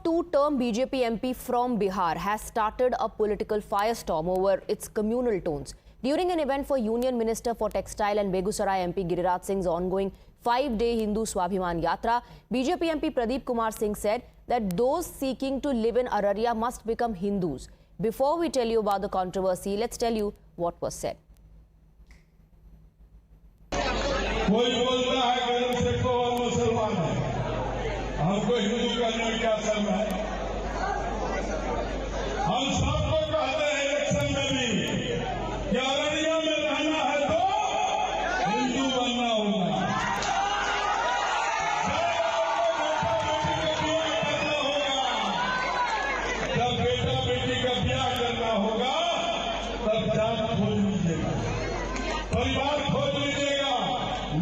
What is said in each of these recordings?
two-term BJP MP from Bihar has started a political firestorm over its communal tones. During an event for Union Minister for Textile and Begusarai MP Giriraj Singh's ongoing 5-day Hindu Swabhiman Yatra, BJP MP Pradeep Kumar Singh said that those seeking to live in Araria must become Hindus. Before we tell you about the controversy, let's tell you what was said. कोई बोलता है कि हम सिख और मुसलमान हैं, हमको हिंदू करने में क्या शर्म है? हम सबको कहते हैं इलेक्शन में भी कि अररिया में रहना है तो हिंदू बनना होगा, जब बेटा बेटी का ब्याह करना होगा तब जात खोज लीजिएगा, परिवार खोज लीजिएगा,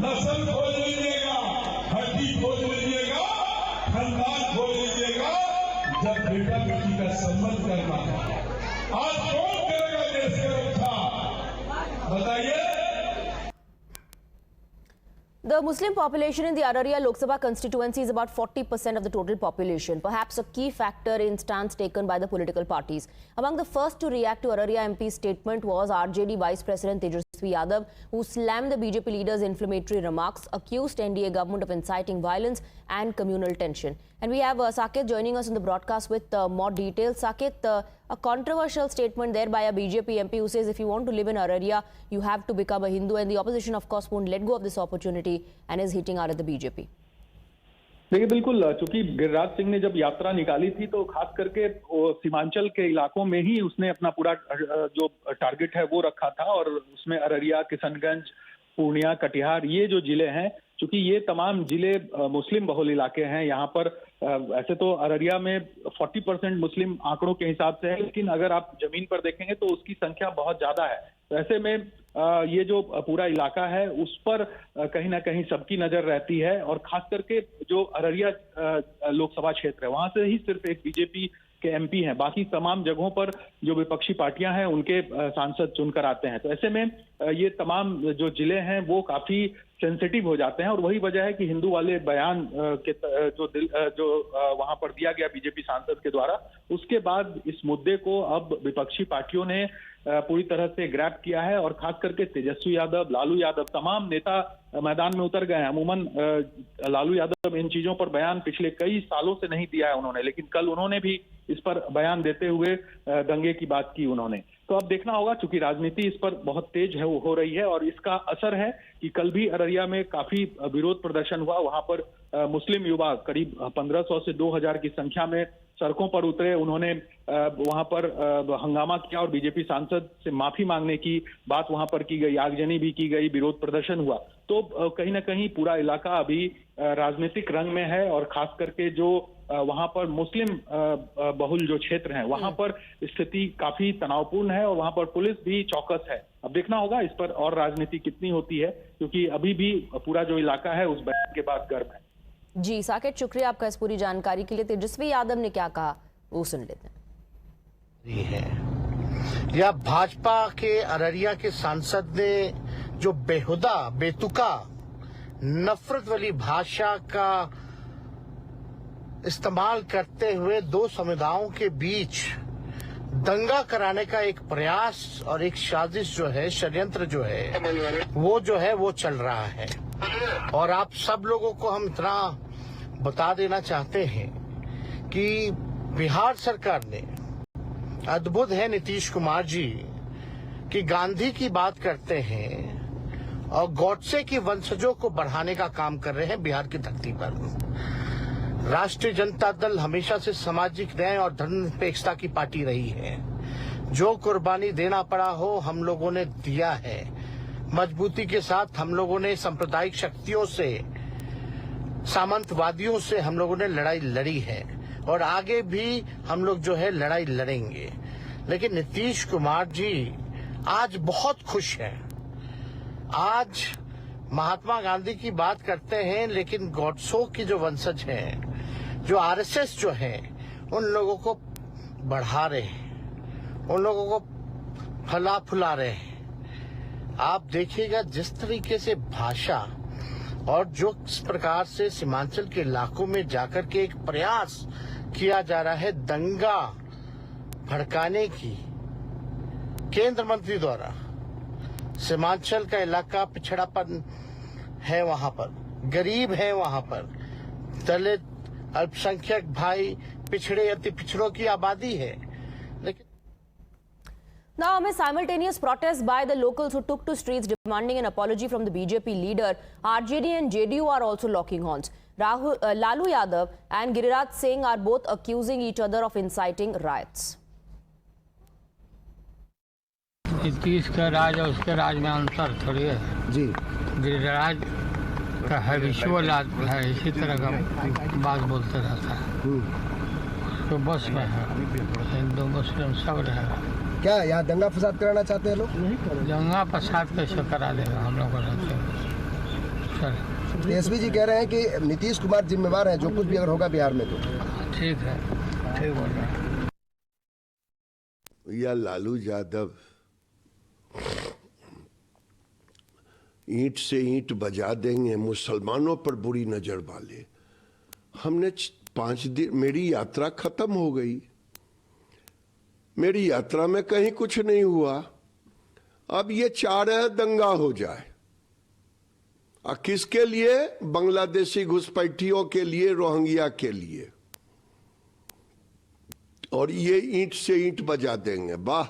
नस्ल खोज लीजिएगा, हड्डी खोज लीजिएगा, खानदान खोज लीजिएगा। जब बेटा बेटी का संबंध करना है, आज कौन करेगा देश की रक्षा? बताइए। The Muslim population in the Araria Lok Sabha constituency is about 40% of the total population, perhaps a key factor in stance taken by the political parties. Among the first to react to Araria MP's statement was RJD Vice President Tejaswi Yadav, who slammed the BJP leader's inflammatory remarks, accused NDA government of inciting violence and communal tension. And we have Saket joining us in the broadcast with more details. Saket, a controversial statement there by a BJP MP who says if you want to live in Araria, you have to become a Hindu, and the opposition of course won't let go of this opportunity and is hitting out at the BJP. देखिए, बिल्कुल, चूंकि गिरिराज सिंह ने जब यात्रा निकाली थी तो खास करके सीमांचल के इलाकों में ही उसने अपना पूरा जो टारगेट है वो रखा था, और उसमें अररिया, किशनगंज, पूर्णिया, कटिहार, ये जो जिले हैं, चूंकि ये तमाम जिले मुस्लिम बहुल इलाके हैं, यहाँ पर ऐसे तो अररिया में 40% मुस्लिम आंकड़ों के हिसाब से है, लेकिन अगर आप जमीन पर देखेंगे तो उसकी संख्या बहुत ज्यादा है। तो ऐसे में ये जो पूरा इलाका है उस पर कहीं ना कहीं सबकी नजर रहती है, और खास करके जो अररिया लोकसभा क्षेत्र है वहां से ही सिर्फ एक बीजेपी के एमपी हैं, बाकी तमाम जगहों पर जो विपक्षी पार्टियां हैं उनके सांसद चुनकर आते हैं। तो ऐसे में ये तमाम जो जिले हैं वो काफी सेंसिटिव हो जाते हैं, और वही वजह है कि हिंदू वाले बयान के जो वहां पर दिया गया बीजेपी सांसद के द्वारा, उसके बाद इस मुद्दे को अब विपक्षी पार्टियों ने पूरी तरह से ग्रैब किया है, और खास करके तेजस्वी यादव, लालू यादव, तमाम नेता मैदान में उतर गए हैं। अमूमन लालू यादव इन चीजों पर बयान पिछले कई सालों से नहीं दिया है उन्होंने, लेकिन कल उन्होंने भी इस पर बयान देते हुए दंगे की बात की उन्होंने। तो अब देखना होगा, चूंकि राजनीति इस पर बहुत तेज है, हो रही है, और इसका असर है कि कल भी अररिया में काफी विरोध प्रदर्शन हुआ। वहां पर मुस्लिम युवा करीब 1500 से 2000 की संख्या में सड़कों पर उतरे, उन्होंने वहां पर हंगामा किया और बीजेपी सांसद से माफी मांगने की बात वहां पर की गई, आगजनी भी की गई, विरोध प्रदर्शन हुआ। तो कहीं ना कहीं पूरा इलाका अभी राजनीतिक रंग में है, और खास करके जो वहां पर मुस्लिम बहुल जो क्षेत्र हैं वहां पर स्थिति काफी तनावपूर्ण है, और वहां पर पुलिस भी चौकस है। अब देखना होगा इस पर और राजनीति कितनी होती है, क्योंकि अभी भी पूरा जो इलाका है उस बयान के बाद गर्म है। जी साकेत, शुक्रिया आपका इस पूरी जानकारी के लिए। तेजस्वी यादव ने क्या कहा वो सुन लेते हैं। या भाजपा के अररिया के सांसद ने जो बेहुदा, बेतुका, नफरत वाली भाषा का इस्तेमाल करते हुए दो समुदायों के बीच दंगा कराने का एक प्रयास और एक साजिश जो है, षड्यंत्र जो है वो चल रहा है। और आप सब लोगों को हम इतना बता देना चाहते हैं कि बिहार सरकार ने, अद्भुत है नीतीश कुमार जी, कि गांधी की बात करते हैं और गॉडसे की वंशजों को बढ़ाने का काम कर रहे हैं बिहार की धरती पर। राष्ट्रीय जनता दल हमेशा से सामाजिक न्याय और धर्मनिरपेक्षता की पार्टी रही है। जो कुर्बानी देना पड़ा हो हम लोगों ने दिया है। मजबूती के साथ हम लोगों ने सांप्रदायिक शक्तियों से, सामंतवादियों से हम लोगों ने लड़ाई लड़ी है, और आगे भी हम लोग जो है लड़ाई लड़ेंगे। लेकिन नीतीश कुमार जी आज बहुत खुश हैं। आज महात्मा गांधी की बात करते हैं, लेकिन गॉडसो की जो वंशज हैं, जो आरएसएस जो है, उन लोगों को बढ़ा रहे हैं, उन लोगों को फला फुला रहे हैं। आप देखिएगा जिस तरीके से भाषा और जो इस प्रकार से सीमांचल के इलाकों में जाकर के एक प्रयास किया जा रहा है दंगा भड़काने की केंद्र मंत्री द्वारा। सीमांचल का इलाका पिछड़ापन है, वहां पर गरीब है, वहां पर दलित अल्पसंख्यक भाई पिछड़े अति पिछड़ों की आबादी है, लेकिन Now, amid simultaneous protests by the locals who took to streets demanding an apology from the BJP leader, RJD and JDU are also locking horns. Lalu Yadav and Giriraj Singh are both accusing each other of inciting riots. Nitish का राज और उसके राज में अंतर थोड़ी है जी। गिरिराज का habitual आदमी है, इसी तरह का बात बोलते रहता है, तो बस में है, हिंदू मुस्लिम सब रहेगा। क्या यहाँ दंगा फसाद कराना चाहते हैं लोग? दंगा फसाद कैसे करा देगा, हम लोग को सर। एसपी जी कह रहे हैं कि नीतीश कुमार जिम्मेवार है जो कुछ भी अगर होगा बिहार में तो। ठीक है, ठीक बोल रहे हैं। या लालू यादव ईंट से ईंट बजा देंगे, मुसलमानों पर बुरी नजर वाले। हमने 5 दिन, मेरी यात्रा खत्म हो गई, मेरी यात्रा में कहीं कुछ नहीं हुआ, अब ये चाह रहे हैं दंगा हो जाए। किसके लिए? बांग्लादेशी घुसपैठियों के लिए, रोहिंग्या के लिए। और ये ईंट से ईंट बजा देंगे। वाह,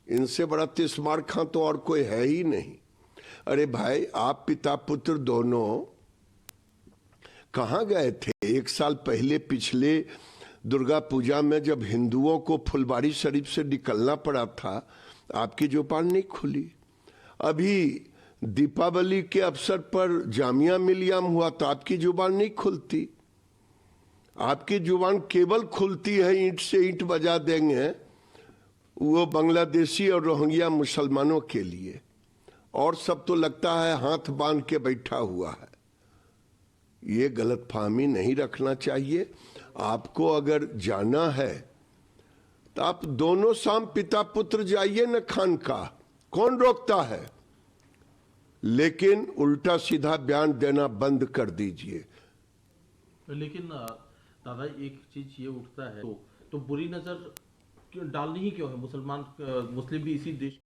इनसे बड़ा तिस्मार खां तो और कोई है ही नहीं। अरे भाई, आप पिता पुत्र दोनों कहां गए थे 1 साल पहले? पिछले दुर्गा पूजा में जब हिंदुओं को फुलवारी शरीफ से निकलना पड़ा था, आपकी जुबान नहीं खुली। अभी दीपावली के अवसर पर जामिया मिलिया हुआ तो आपकी जुबान नहीं खुलती। आपकी जुबान केवल खुलती है ईंट से ईंट बजा देंगे, वो बांग्लादेशी और रोहिंग्या मुसलमानों के लिए, और सब तो लगता है हाथ बांध के बैठा हुआ है। ये गलतफहमी नहीं रखना चाहिए। आपको अगर जाना है तो आप दोनों शाम पिता पुत्र जाइए न खानका, कौन रोकता है? लेकिन उल्टा सीधा बयान देना बंद कर दीजिए। लेकिन दादा, एक चीज ये उठता है तो बुरी नजर डालनी ही क्यों है? मुसलमान मुस्लिम भी इसी देश